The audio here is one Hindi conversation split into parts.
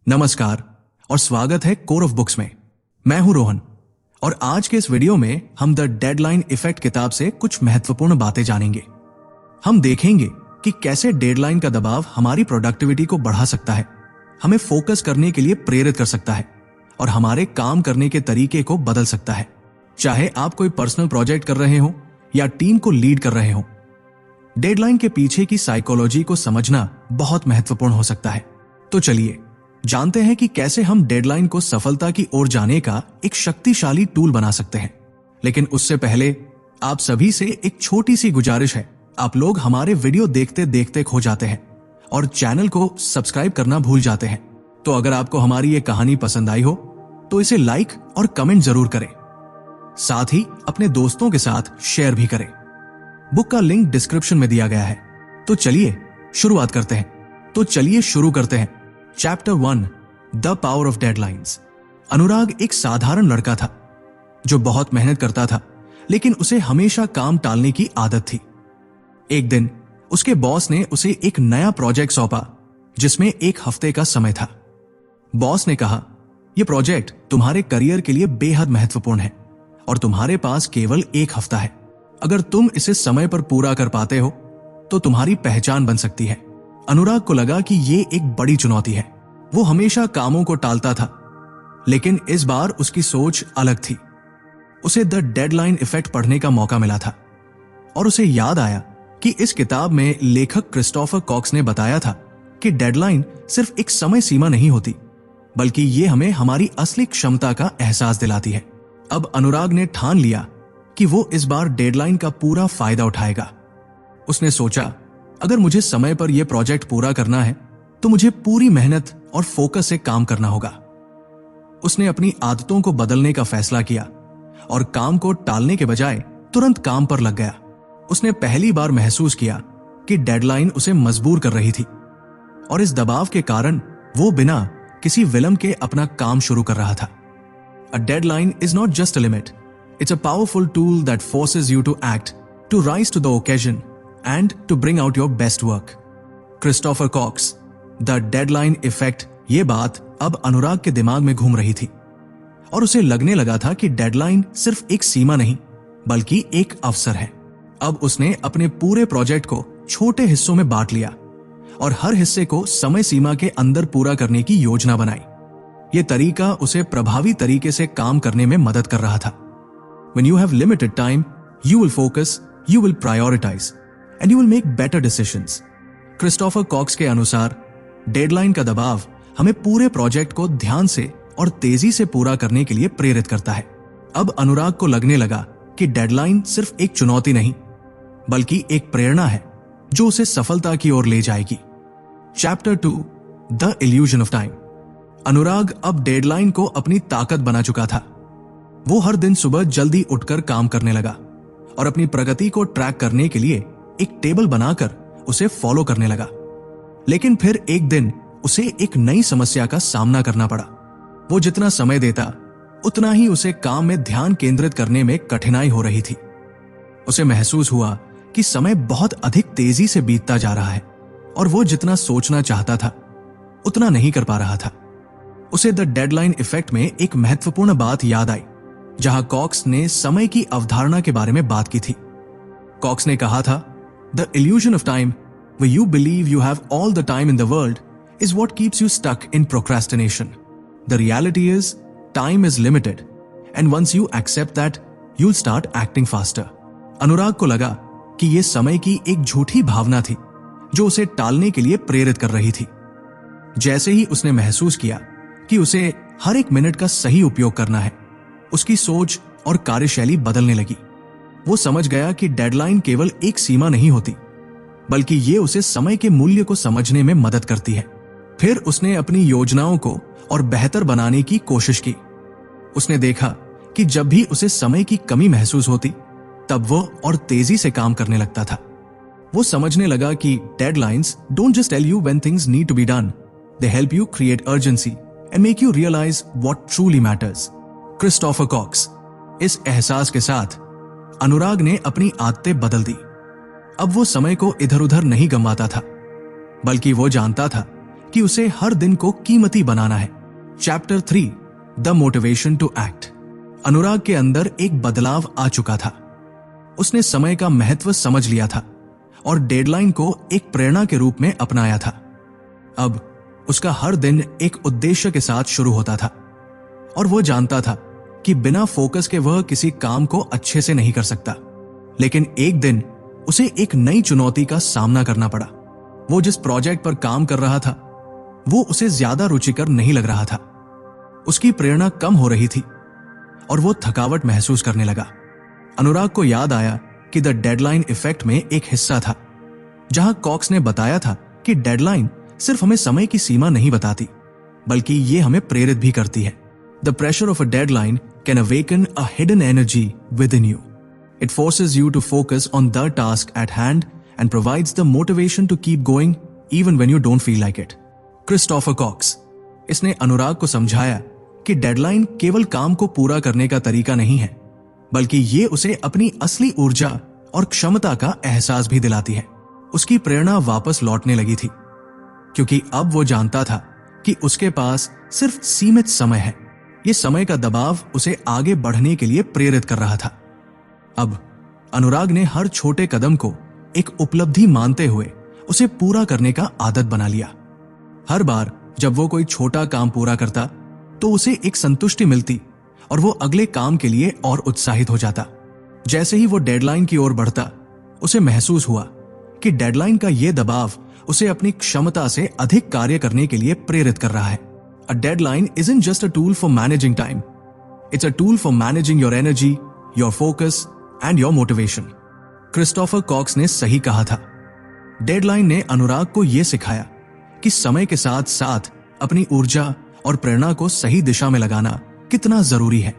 नमस्कार और स्वागत है कोर ऑफ बुक्स में। मैं हूं रोहन और आज के इस वीडियो में हम द डेडलाइन इफेक्ट किताब से कुछ महत्वपूर्ण बातें जानेंगे। हम देखेंगे कि कैसे डेडलाइन का दबाव हमारी प्रोडक्टिविटी को बढ़ा सकता है, हमें फोकस करने के लिए प्रेरित कर सकता है और हमारे काम करने के तरीके को बदल सकता है, चाहे आप कोई पर्सनल प्रोजेक्ट कर रहे हो या टीम को लीड कर रहे हो। डेडलाइन के पीछे की साइकोलॉजी को समझना बहुत महत्वपूर्ण हो सकता है। तो चलिए जानते हैं कि कैसे हम डेडलाइन को सफलता की ओर जाने का एक शक्तिशाली टूल बना सकते हैं। लेकिन उससे पहले आप सभी से एक छोटी सी गुजारिश है। आप लोग हमारे वीडियो देखते देखते खो जाते हैं और चैनल को सब्सक्राइब करना भूल जाते हैं। तो अगर आपको हमारी ये कहानी पसंद आई हो तो इसे लाइक और कमेंट जरूर करें, साथ ही अपने दोस्तों के साथ शेयर भी करें। बुक का लिंक डिस्क्रिप्शन में दिया गया है। तो चलिए शुरू करते हैं। Chapter 1 the power of deadlines. Anurag एक साधारण लड़का था जो बहुत मेहनत करता था, लेकिन उसे हमेशा काम टालने की आदत थी। एक दिन उसके बॉस ने उसे एक नया प्रोजेक्ट सौंपा जिसमें 1 हफ्ते का समय था। बॉस ने कहा, यह प्रोजेक्ट तुम्हारे करियर के लिए बेहद महत्वपूर्ण है और तुम्हारे पास केवल 1 हफ्ता है। अगर तुम इसे समय पर पूरा कर पाते हो तो तुम्हारी पहचान बन सकती है। अनुराग को लगा कि यह एक बड़ी चुनौती है। वो हमेशा कामों को टालता था, लेकिन इस बार उसकी सोच अलग थी। उसे द डेडलाइन इफेक्ट पढ़ने का मौका मिला था और उसे याद आया कि इस किताब में लेखक क्रिस्टोफर कॉक्स ने बताया था कि डेडलाइन सिर्फ एक समय सीमा नहीं होती, बल्कि ये हमें हमारी असली क्षमता का एहसास दिलाती है। अब अनुराग ने ठान लिया कि वो इस बार डेडलाइन का पूरा फायदा उठाएगा। उसने सोचा, अगर मुझे समय पर यह प्रोजेक्ट पूरा करना है तो मुझे पूरी मेहनत और फोकस से काम करना होगा। उसने अपनी आदतों को बदलने का फैसला किया और काम को टालने के बजाय तुरंत काम पर लग गया। उसने पहली बार महसूस किया कि डेडलाइन उसे मजबूर कर रही थी और इस दबाव के कारण वो बिना किसी विलंब के अपना काम शुरू कर रहा था। A deadline is not just a limit, it's a powerful tool that forces you to act, to rise to the occasion and to bring out your best work. Christopher Cox, the deadline effect. ये बात अब अनुराग के दिमाग में घूम रही थी और उसे लगने लगा था कि डेडलाइन सिर्फ एक सीमा नहीं बल्कि एक अवसर है। अब उसने अपने पूरे प्रोजेक्ट को छोटे हिस्सों में बांट लिया और हर हिस्से को समय सीमा के अंदर पूरा करने की योजना बनाई। यह तरीका उसे प्रभावी तरीके से काम करने में मदद कर रहा था। When you have limited time, you will focus, you will prioritize and you will make better decisions. Christopher Cox के अनुसार डेडलाइन का दबाव हमें पूरे प्रोजेक्ट को ध्यान से और तेजी से पूरा करने के लिए प्रेरित करता है। अब अनुराग को लगने लगा कि डेडलाइन सिर्फ एक चुनौती नहीं बल्कि एक प्रेरणा है जो उसे सफलता की ओर ले जाएगी। Chapter 2 the illusion of time. Anurag अब डेडलाइन को अपनी ताकत बना चुका था। वो हर दिन सुबह जल्दी उठकर काम करने लगा और अपनी प्रगति को ट्रैक करने के लिए एक टेबल बनाकर उसे फॉलो करने लगा। लेकिन फिर एक दिन उसे एक नई समस्या का सामना करना पड़ा। वो जितना समय देता उतना ही उसे काम में ध्यान केंद्रित करने में कठिनाई हो रही थी। उसे महसूस हुआ कि समय बहुत अधिक तेजी से बीतता जा रहा है और वो जितना सोचना चाहता था उतना नहीं कर पा रहा था। उसे द डेडलाइन इफेक्ट में एक महत्वपूर्ण बात याद आई जहां कॉक्स ने समय की अवधारणा के बारे में बात की थी। कॉक्स ने कहा था, The illusion of time, where you believe you have all the time in the world, is what keeps you stuck in procrastination. The reality is, time is limited, and once you accept that, you'll start acting faster. अनुराग को लगा कि यह समय की एक झूठी भावना थी जो उसे टालने के लिए प्रेरित कर रही थी। जैसे ही उसने महसूस किया कि उसे हर एक मिनट का सही उपयोग करना है, उसकी सोच और कार्यशैली बदलने लगी। वो समझ गया कि डेडलाइन केवल एक सीमा नहीं होती बल्कि ये उसे समय के मूल्य को समझने में मदद करती है। फिर उसने अपनी योजनाओं को और बेहतर बनाने की कोशिश की। उसने देखा कि जब भी उसे समय की कमी महसूस होती तब वो और तेजी से काम करने लगता था। वो समझने लगा कि deadlines don't just tell you when things need to be done, they help you create urgency and make you realise what truly matters. Christopher Cox. इस एहसास के साथ अनुराग ने अपनी आदतें बदल दी। अब वो समय को इधर उधर नहीं गंवाता था, बल्कि वो जानता था कि उसे हर दिन को कीमती बनाना है। Chapter 3 the motivation to act. Anurag के अंदर एक बदलाव आ चुका था। उसने समय का महत्व समझ लिया था और डेडलाइन को एक प्रेरणा के रूप में अपनाया था। अब उसका हर दिन एक उद्देश्य के साथ शुरू होता था और वो जानता था कि बिना फोकस के वह किसी काम को अच्छे से नहीं कर सकता। लेकिन एक दिन उसे एक नई चुनौती का सामना करना पड़ा। वो जिस प्रोजेक्ट पर काम कर रहा था वो उसे ज्यादा रुचिकर नहीं लग रहा था। उसकी प्रेरणा कम हो रही थी और वो थकावट महसूस करने लगा। अनुराग को याद आया कि द डेडलाइन इफेक्ट में एक हिस्सा था जहां कॉक्स ने बताया था कि डेडलाइन सिर्फ हमें समय की सीमा नहीं बताती, बल्कि ये हमें प्रेरित भी करती है। The pressure of a deadline can awaken a hidden energy within you. It forces you to focus on the task at hand and provides the motivation to keep going even when you don't feel like it. Christopher Cox, इसने अनुराग को समझाया कि डेडलाइन केवल काम को पूरा करने का तरीका नहीं है, बल्कि ये उसे अपनी असली ऊर्जा और क्षमता का एहसास भी दिलाती है। उसकी प्रेरणा वापस लौटने लगी थी क्योंकि अब वो जानता था कि उसके पास सिर्फ सीमित समय है। ये समय का दबाव उसे आगे बढ़ने के लिए प्रेरित कर रहा था। अब अनुराग ने हर छोटे कदम को एक उपलब्धि मानते हुए उसे पूरा करने का आदत बना लिया। हर बार जब वो कोई छोटा काम पूरा करता तो उसे एक संतुष्टि मिलती और वो अगले काम के लिए और उत्साहित हो जाता। जैसे ही वो डेडलाइन की ओर बढ़ता, उसे महसूस हुआ कि डेडलाइन का ये दबाव उसे अपनी क्षमता से अधिक कार्य करने के लिए प्रेरित कर रहा है। A deadline isn't just a tool for managing time. It's a tool for managing your energy, your focus and your motivation. Christopher Cox ने सही कहा था। डेडलाइन ने अनुराग को यह सिखाया कि समय के साथ साथ अपनी ऊर्जा और प्रेरणा को सही दिशा में लगाना कितना जरूरी है।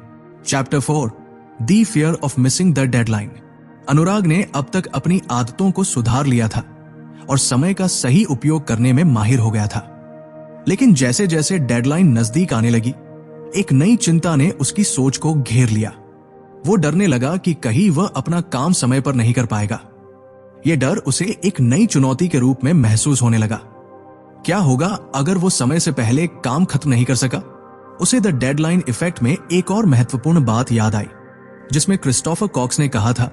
Chapter 4 the fear of missing the deadline. Anurag ने अब तक अपनी आदतों को सुधार लिया था और समय का सही उपयोग करने में माहिर हो गया था। लेकिन जैसे जैसे डेडलाइन नजदीक आने लगी, एक नई चिंता ने उसकी सोच को घेर लिया। वो डरने लगा कि कहीं वह अपना काम समय पर नहीं कर पाएगा। यह डर उसे एक नई चुनौती के रूप में महसूस होने लगा। क्या होगा अगर वो समय से पहले काम खत्म नहीं कर सका? उसे द डेडलाइन इफेक्ट में एक और महत्वपूर्ण बात याद आई, जिसमें क्रिस्टोफर कॉक्स ने कहा था,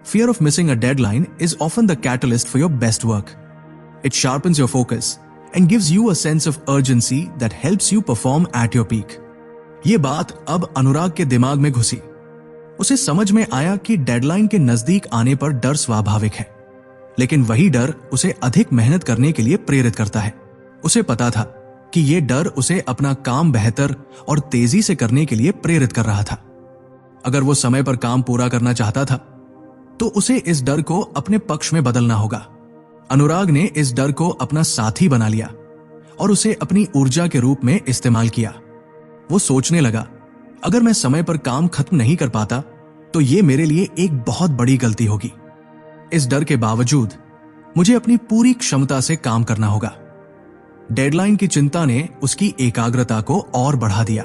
fear of missing a deadline is often the catalyst for your best work. It sharpens your focus and gives you a sense of urgency that helps you perform at your peak. ये बात अब अनुराग के दिमाग में घुसी. उसे समझ में आया कि डेडलाइन के नजदीक आने पर डर स्वाभाविक है, लेकिन वही डर उसे अधिक मेहनत करने के लिए प्रेरित करता है. उसे पता था कि ये डर उसे अपना काम बेहतर और तेजी से करने के लिए प्रेरित कर रहा था. अगर वो समय पर काम पूरा करना चाहता था, तो उसे इस डर को अपने पक्ष में बदलना होगा. अनुराग ने इस डर को अपना साथी बना लिया और उसे अपनी ऊर्जा के रूप में इस्तेमाल किया. वो सोचने लगा, अगर मैं समय पर काम खत्म नहीं कर पाता तो ये मेरे लिए एक बहुत बड़ी गलती होगी. इस डर के बावजूद मुझे अपनी पूरी क्षमता से काम करना होगा. डेडलाइन की चिंता ने उसकी एकाग्रता को और बढ़ा दिया.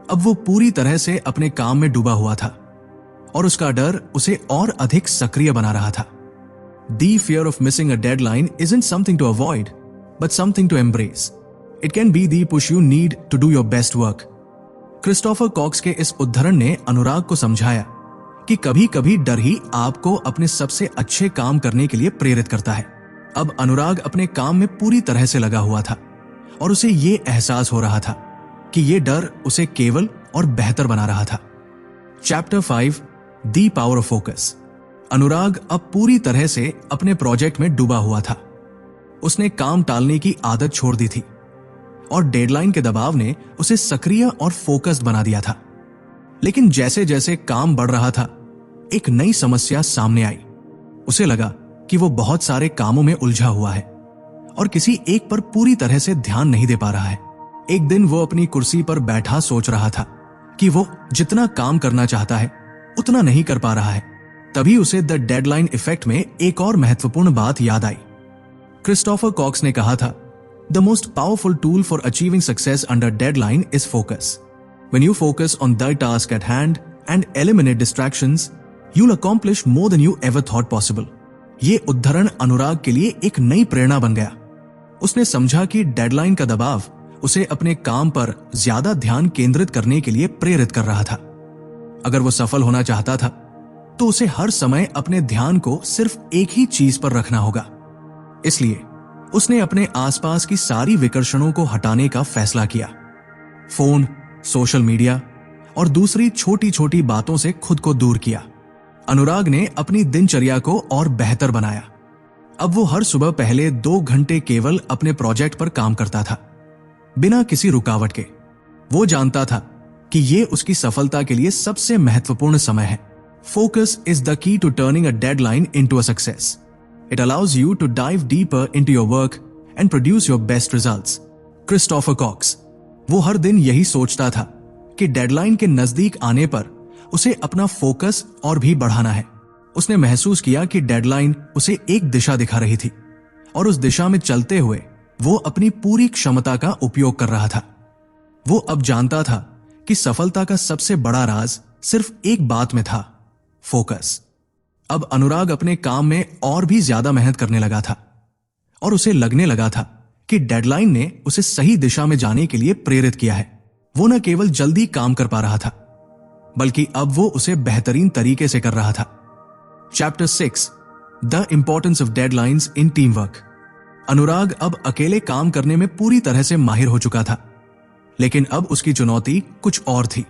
अब वो पूरी तरह से अपने काम में डूबा हुआ था और उसका डर उसे और अधिक सक्रिय बना रहा था. The fear of missing a deadline isn't something to avoid, but something to embrace. It can be the push you need to do your best work. Christopher Cox के इस उद्धरण ने अनुराग को समझाया कि कभी-कभी डर ही आपको अपने सबसे अच्छे काम करने के लिए प्रेरित करता है. अब अनुराग अपने काम में पूरी तरह से लगा हुआ था और उसे ये एहसास हो रहा था कि ये डर उसे केवल और बेहतर बना रहा था. Chapter 5 the power of focus. Anurag अब पूरी तरह से अपने प्रोजेक्ट में डूबा हुआ था. उसने काम टालने की आदत छोड़ दी थी और डेडलाइन के दबाव ने उसे सक्रिय और फोकस्ड बना दिया था. लेकिन जैसे जैसे काम बढ़ रहा था, एक नई समस्या सामने आई. उसे लगा कि वो बहुत सारे कामों में उलझा हुआ है और किसी एक पर पूरी तरह से ध्यान नहीं दे पा रहा है. एक दिन वो अपनी कुर्सी पर बैठा सोच रहा था कि वो जितना काम करना चाहता है उतना नहीं कर पा रहा है. तभी उसे द डेडलाइन इफेक्ट में एक और महत्वपूर्ण बात याद आई. क्रिस्टोफर कॉक्स ने कहा था, the most powerful tool for achieving success under deadline is focus. When you focus on the task at hand and eliminate distractions, you will accomplish more than you ever thought possible. ये उद्धरण अनुराग के लिए एक नई प्रेरणा बन गया. उसने समझा कि डेडलाइन का दबाव उसे अपने काम पर ज्यादा ध्यान केंद्रित करने के लिए प्रेरित कर रहा था। अगर वो सफल होना चाहता था तो उसे हर समय अपने ध्यान को सिर्फ एक ही चीज पर रखना होगा। इसलिए उसने अपने आसपास की सारी विकर्षणों को हटाने का फैसला किया। फोन, सोशल मीडिया और दूसरी छोटी छोटी बातों से खुद को दूर किया। अनुराग ने अपनी दिनचर्या को और बेहतर बनाया। अब वो हर सुबह पहले 2 घंटे केवल अपने प्रोजेक्ट पर काम करता था, बिना किसी रुकावट के। वो जानता था कि ये उसकी सफलता के लिए सबसे महत्वपूर्ण समय है। Focus is the key to turning a deadline into a success. It allows you to dive deeper into your work and produce your best results. Christopher Cox. वो हर दिन यही सोचता था कि डेडलाइन के नजदीक आने पर उसे अपना फोकस और भी बढ़ाना है। उसने महसूस किया कि डेडलाइन उसे एक दिशा दिखा रही थी और उस दिशा में चलते हुए वो अपनी पूरी क्षमता का उपयोग कर रहा था। वो अब जानता था कि सफलता का सबसे बड़ा राज सिर्फ एक बात में था, फोकस। अब अनुराग अपने काम में और भी ज्यादा मेहनत करने लगा था और उसे लगने लगा था कि डेडलाइन ने उसे सही दिशा में जाने के लिए प्रेरित किया है। वो न केवल जल्दी काम कर पा रहा था, बल्कि अब वो उसे बेहतरीन तरीके से कर रहा था। Chapter 6, the importance of deadlines in team work. Anurag अब अकेले काम करने में पूरी तरह से माहिर हो चुका था, लेकिन अब उसकी चुनौती कुछ और थी।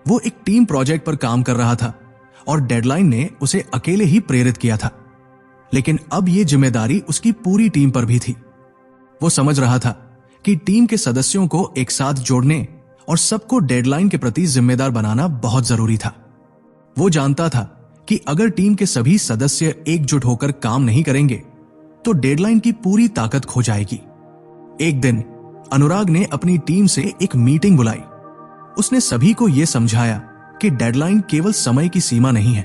वो एक टीम प्रोजेक्ट पर काम कर रहा था और डेडलाइन ने उसे अकेले ही प्रेरित किया था, लेकिन अब यह जिम्मेदारी उसकी पूरी टीम पर भी थी। वो समझ रहा था कि टीम के सदस्यों को एक साथ जोड़ने और सबको डेडलाइन के प्रति जिम्मेदार बनाना बहुत जरूरी था। वो जानता था कि अगर टीम के सभी सदस्य एकजुट होकर काम नहीं करेंगे तो डेडलाइन की पूरी ताकत खो जाएगी। एक दिन अनुराग ने अपनी टीम से एक मीटिंग बुलाई। उसने सभी को यह समझाया कि डेडलाइन केवल समय की सीमा नहीं है,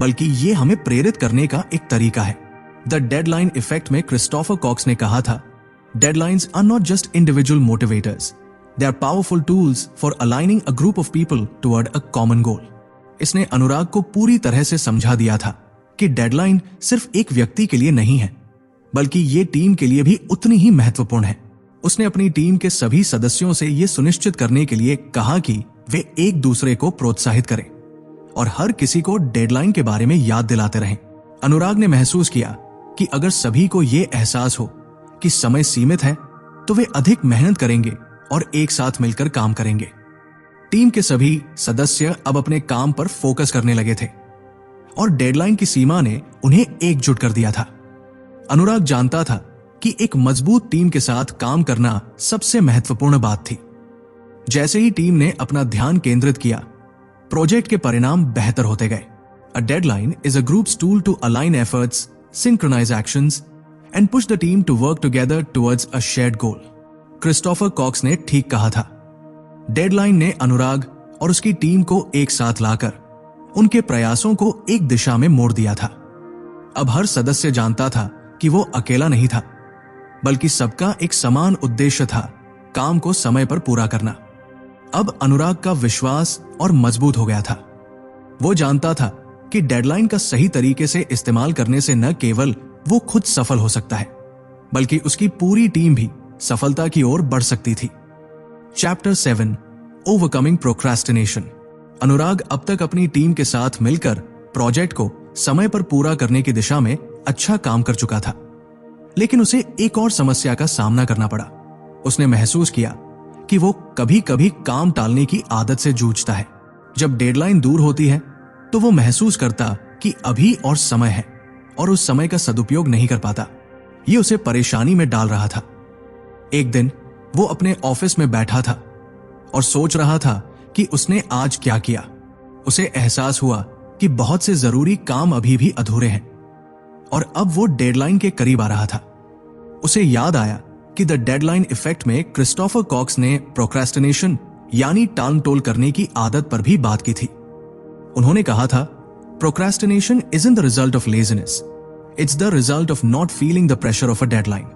बल्कि यह हमें प्रेरित करने का एक तरीका है। द डेडलाइन इफेक्ट में क्रिस्टोफर कॉक्स ने कहा था, deadlines are not just individual motivators, they are powerful tools for aligning a group of people toward a common goal. इसने अनुराग को पूरी तरह से समझा दिया था कि डेडलाइन सिर्फ एक व्यक्ति के लिए नहीं है, बल्कि ये टीम के लिए भी उतनी ही महत्वपूर्ण है। उसने अपनी टीम के सभी सदस्यों से यह सुनिश्चित करने के लिए कहा कि वे एक दूसरे को प्रोत्साहित करें और हर किसी को डेडलाइन के बारे में याद दिलाते रहें। अनुराग ने महसूस किया कि अगर सभी को यह एहसास हो कि समय सीमित है तो वे अधिक मेहनत करेंगे और एक साथ मिलकर काम करेंगे। टीम के सभी सदस्य अब अपने काम पर फोकस करने लगे थे और डेडलाइन की सीमा ने उन्हें एकजुट कर दिया था। अनुराग जानता था कि एक मजबूत टीम के साथ काम करना सबसे महत्वपूर्ण बात थी। जैसे ही टीम ने अपना ध्यान केंद्रित किया, प्रोजेक्ट के परिणाम बेहतर होते गए। A deadline is a group's tool to align efforts, synchronise actions and push the team to work together towards a shared goal. Christopher Cox ने ठीक कहा था। डेडलाइन ने अनुराग और उसकी टीम को एक साथ लाकर उनके प्रयासों को एक दिशा में मोड़ दिया था। अब हर सदस्य जानता था कि वो अकेला नहीं था, बल्कि सबका एक समान उद्देश्य था, काम को समय पर पूरा करना। अब अनुराग का विश्वास और मजबूत हो गया था। वो जानता था कि डेडलाइन का सही तरीके से इस्तेमाल करने से न केवल वो खुद सफल हो सकता है, बल्कि उसकी पूरी टीम भी सफलता की ओर बढ़ सकती थी। Chapter 7, overcoming procrastination. अनुराग अब तक अपनी टीम के साथ मिलकर प्रोजेक्ट को समय पर पूरा करने की दिशा में अच्छा काम कर चुका था, लेकिन उसे एक और समस्या का सामना करना पड़ा। उसने महसूस किया कि वो कभी कभी काम टालने की आदत से जूझता है। जब डेडलाइन दूर होती है तो वो महसूस करता कि अभी और समय है और उस समय का सदुपयोग नहीं कर पाता। ये उसे परेशानी में डाल रहा था। एक दिन वो अपने ऑफिस में बैठा था और सोच रहा था कि उसने आज क्या किया। उसे एहसास हुआ कि बहुत से जरूरी काम अभी भी अधूरे हैं और अब वो डेडलाइन के करीब आ रहा था। उसे याद आया कि द डेडलाइन इफेक्ट में क्रिस्टोफर कॉक्स ने प्रोक्रेस्टिनेशन यानी टालमटोल करने की आदत पर भी बात की थी। उन्होंने कहा था, procrastination isn't the result of laziness. It's the result of not feeling the pressure of a deadline.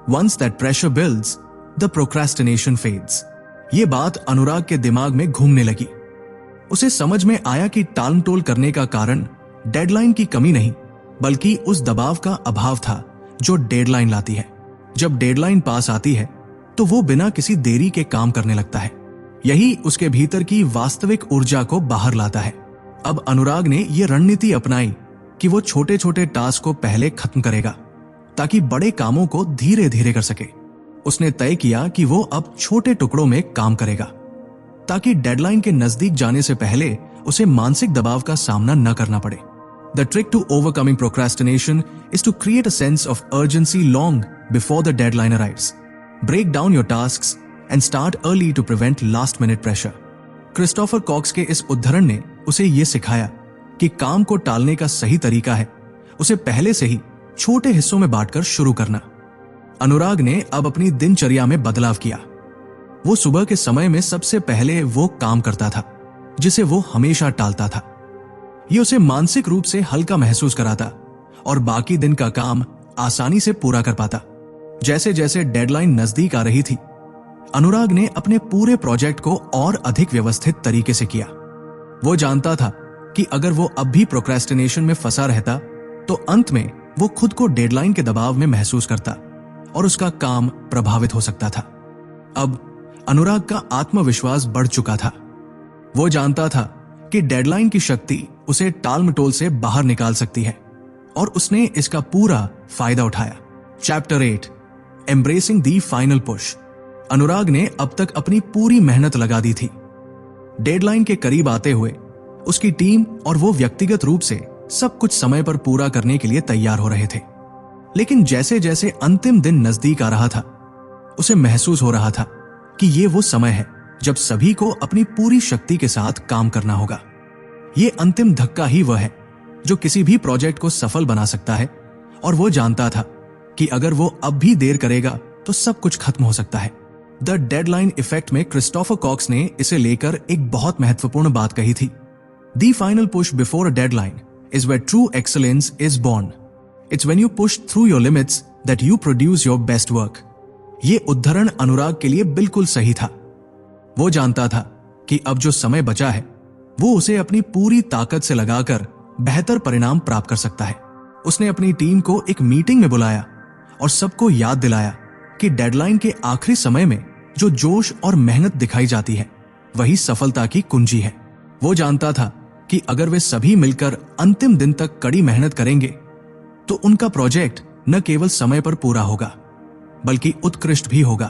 Once that pressure builds, the procrastination fades. ये बात अनुराग के दिमाग में घूमने लगी। उसे समझ में आया कि टालमटोल करने का कारण डेडलाइन की कमी नहीं, बल्कि उस दबाव का अभाव था जो डेडलाइन लाती है। जब डेडलाइन पास आती है तो वो बिना किसी देरी के काम करने लगता है। यही उसके भीतर की वास्तविक ऊर्जा को बाहर लाता है। अब अनुराग ने यह रणनीति अपनाई कि वो छोटे छोटे टास्क को पहले खत्म करेगा ताकि बड़े कामों को धीरे धीरे कर सके। उसने तय किया कि वो अब छोटे टुकड़ों में काम करेगा ताकि डेडलाइन के नजदीक जाने से पहले उसे मानसिक दबाव का सामना न करना पड़े। The trick to overcoming procrastination is to create a sense of urgency long before the deadline arrives. Break down your tasks and start early to prevent last minute pressure. Christopher Cox के इस उद्धरण ने उसे यह सिखाया कि काम को टालने का सही तरीका है उसे पहले से ही छोटे हिस्सों में बांटकर शुरू करना। अनुराग ने अब अपनी दिनचर्या में बदलाव किया। वो सुबह के समय में सबसे पहले वो काम करता था जिसे वो हमेशा टालता था। ये उसे मानसिक रूप से हल्का महसूस कराता और बाकी दिन का काम आसानी से पूरा कर पाता। जैसे जैसे डेडलाइन नजदीक आ रही थी, अनुराग ने अपने पूरे प्रोजेक्ट को और अधिक व्यवस्थित तरीके से किया। वो जानता था कि अगर वो अब भी प्रोक्रेस्टिनेशन में फंसा रहता तो अंत में वो खुद को डेडलाइन के दबाव में महसूस करता और उसका काम प्रभावित हो सकता था। अब अनुराग का आत्मविश्वास बढ़ चुका था। वो जानता था कि डेडलाइन की शक्ति उसे टाल मटोल से बाहर निकाल सकती है और उसने इसका पूरा फायदा उठाया। Chapter 8 embracing the final push. Anurag ने अब तक अपनी पूरी मेहनत लगा दी थी। डेडलाइन के करीब आते हुए उसकी टीम और वो व्यक्तिगत रूप से सब कुछ समय पर पूरा करने के लिए तैयार हो रहे थे। लेकिन जैसे जैसे अंतिम दिन नजदीक आ रहा था, उसे महसूस हो रहा था कि ये वो समय है जब सभी को अपनी पूरी शक्ति के साथ काम करना होगा। ये अंतिम धक्का ही वह है जो किसी भी प्रोजेक्ट को सफल बना सकता है और वो जानता था कि अगर वो अब भी देर करेगा तो सब कुछ खत्म हो सकता है। द डेडलाइन इफेक्ट में क्रिस्टोफर कॉक्स ने इसे लेकर एक बहुत महत्वपूर्ण बात कही थी। The final push before a deadline is where true excellence is born. It's when you push through your limits that you produce your best work. ये उद्धरण अनुराग के लिए बिल्कुल सही था। वो जानता था कि अब जो समय बचा है वो उसे अपनी पूरी ताकत से लगाकर बेहतर परिणाम प्राप्त कर सकता है। उसने अपनी टीम को एक मीटिंग में बुलाया और सबको याद दिलाया कि डेडलाइन के आखिरी समय में जो जोश और मेहनत दिखाई जाती है वही सफलता की कुंजी है। वो जानता था कि अगर वे सभी मिलकर अंतिम दिन तक कड़ी मेहनत करेंगे तो उनका प्रोजेक्ट न केवल समय पर पूरा होगा बल्कि उत्कृष्ट भी होगा।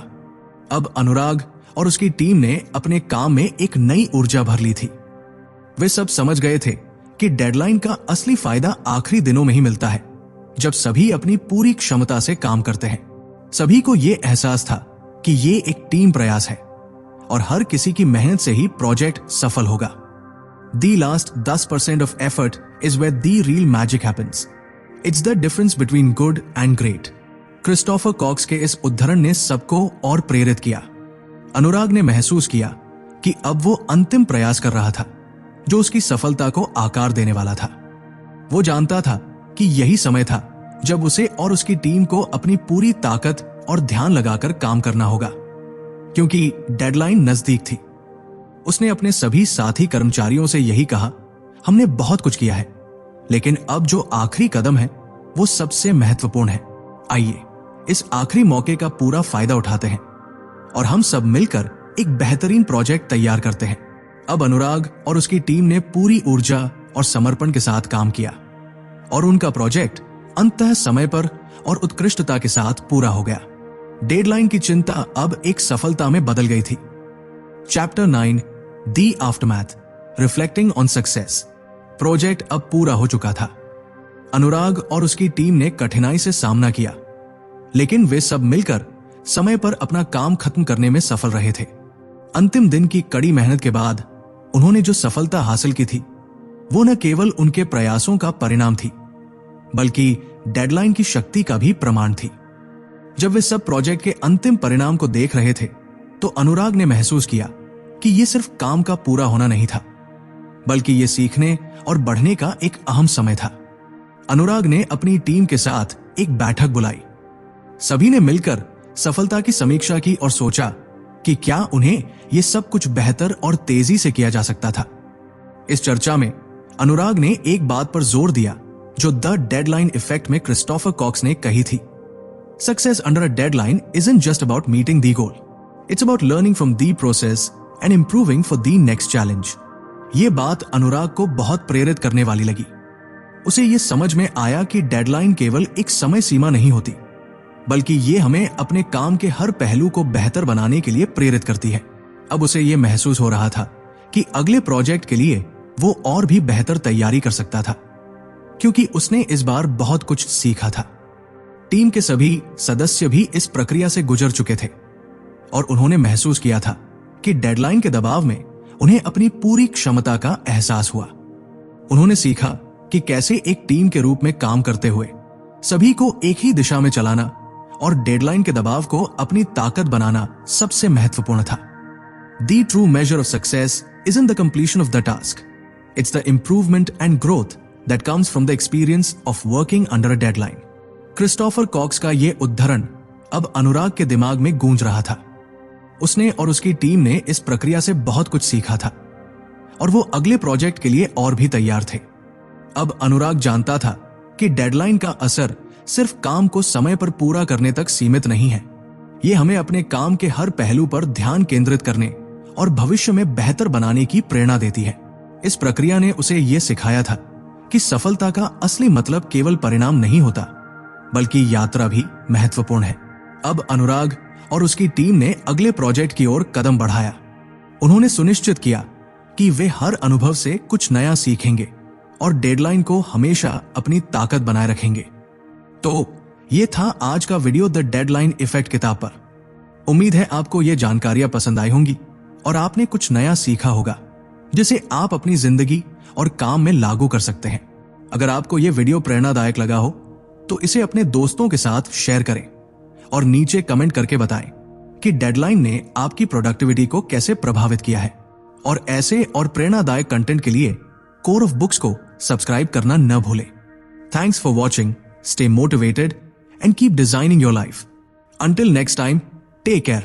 अब अनुराग और उसकी टीम ने अपने काम में एक नई ऊर्जा भर ली थी। वे सब समझ गए थे कि डेडलाइन का असली फायदा आखिरी दिनों में ही मिलता है जब सभी अपनी पूरी क्षमता से काम करते हैं। सभी को यह एहसास था कि ये एक टीम प्रयास है और हर किसी की मेहनत से ही प्रोजेक्ट सफल होगा। The last 10% of effort is where the real magic happens. It's the difference between good and great. Christopher Cox के इस उद्धरण ने सबको और प्रेरित किया। अनुराग ने महसूस किया कि अब वो अंतिम प्रयास कर रहा था जो उसकी सफलता को आकार देने वाला था। वो जानता था कि यही समय था जब उसे और उसकी टीम को अपनी पूरी ताकत और ध्यान लगाकर काम करना होगा, क्योंकि डेडलाइन नजदीक थी। उसने अपने सभी साथी कर्मचारियों से यही कहा, हमने बहुत कुछ किया है, लेकिन अब जो आखिरी कदम है वो सबसे महत्वपूर्ण है। आइए इस आखिरी मौके का पूरा फायदा उठाते हैं और हम सब मिलकर एक बेहतरीन प्रोजेक्ट तैयार करते हैं। अब अनुराग और उसकी टीम ने पूरी ऊर्जा और समर्पण के साथ काम किया और उनका प्रोजेक्ट अंततः समय पर और उत्कृष्टता के साथ पूरा हो गया। डेडलाइन की चिंता अब एक सफलता में बदल गई थी। Chapter 9 the aftermath, reflecting on success. Project अब पूरा हो चुका था। अनुराग और उसकी टीम ने कठिनाई से सामना किया, लेकिन वे सब मिलकर समय पर अपना काम खत्म करने में सफल रहे थे। अंतिम दिन की कड़ी मेहनत के बाद उन्होंने जो सफलता हासिल की थी वो न केवल उनके प्रयासों का परिणाम थी बल्कि डेडलाइन की शक्ति का भी प्रमाण थी। जब वे सब प्रोजेक्ट के अंतिम परिणाम को देख रहे थे तो अनुराग ने महसूस किया कि यह सिर्फ काम का पूरा होना नहीं था बल्कि यह सीखने और बढ़ने का एक अहम समय था। अनुराग ने अपनी टीम के साथ एक बैठक बुलाई। सभी ने मिलकर सफलता की समीक्षा की और सोचा कि क्या उन्हें यह सब कुछ बेहतर और तेजी से किया जा सकता था। इस चर्चा में अनुराग ने एक बात पर जोर दिया जो द डेडलाइन इफेक्ट में क्रिस्टोफर कॉक्स ने कही थी। Success under a deadline isn't just about meeting the goal. It's about learning from the process and improving for the next challenge. ये बात अनुराग को बहुत प्रेरित करने वाली लगी। उसे ये समझ में आया कि डेडलाइन केवल एक समय सीमा नहीं होती, बल्कि ये हमें अपने काम के हर पहलू को बेहतर बनाने के लिए प्रेरित करती है। अब उसे ये महसूस हो रहा था कि अगले प्रोजेक्ट के लिए वो और भी बेहतर तैयारी कर सकता था, क्योंकि उसने इस बार बहुत कुछ सीखा था। टीम के सभी सदस्य भी इस प्रक्रिया से गुजर चुके थे और उन्होंने महसूस किया था कि डेडलाइन के दबाव में उन्हें अपनी पूरी क्षमता का एहसास हुआ। उन्होंने सीखा कि कैसे एक टीम के रूप में काम करते हुए सभी को एक ही दिशा में चलाना और डेडलाइन के दबाव को अपनी ताकत बनाना सबसे महत्वपूर्ण था। The true measure of success isn't the completion of the task. It's the improvement and growth that comes from the experience of working under a deadline. Christopher Cox का ये उद्धरण अब अनुराग के दिमाग में गूंज रहा था। उसने और उसकी टीम ने इस प्रक्रिया से बहुत कुछ सीखा था और वो अगले प्रोजेक्ट के लिए और भी तैयार थे। अब अनुराग जानता था कि डेडलाइन का असर सिर्फ काम को समय पर पूरा करने तक सीमित नहीं है। ये हमें अपने काम के हर पहलू पर ध्यान केंद्रित करने और भविष्य में बेहतर बनाने की प्रेरणा देती है। इस प्रक्रिया ने उसे यह सिखाया था कि सफलता का असली मतलब केवल परिणाम नहीं होता, बल्कि यात्रा भी महत्वपूर्ण है। अब अनुराग और उसकी टीम ने अगले प्रोजेक्ट की ओर कदम बढ़ाया। उन्होंने सुनिश्चित किया कि वे हर अनुभव से कुछ नया सीखेंगे और डेडलाइन को हमेशा अपनी ताकत बनाए रखेंगे। तो ये था आज का वीडियो द डेडलाइन इफेक्ट किताब पर। उम्मीद है आपको ये जानकारियां पसंद आई होंगी और आपने कुछ नया सीखा होगा जिसे आप अपनी जिंदगी और काम में लागू कर सकते हैं। अगर आपको ये वीडियो प्रेरणादायक लगा हो तो इसे अपने दोस्तों के साथ शेयर करें और नीचे कमेंट करके बताएं कि डेडलाइन ने आपकी प्रोडक्टिविटी को कैसे प्रभावित किया है। और ऐसे और प्रेरणादायक कंटेंट के लिए कोर ऑफ बुक्स को सब्सक्राइब करना न भूलें। Thanks for watching, stay motivated and keep designing your life. Until next time, take care.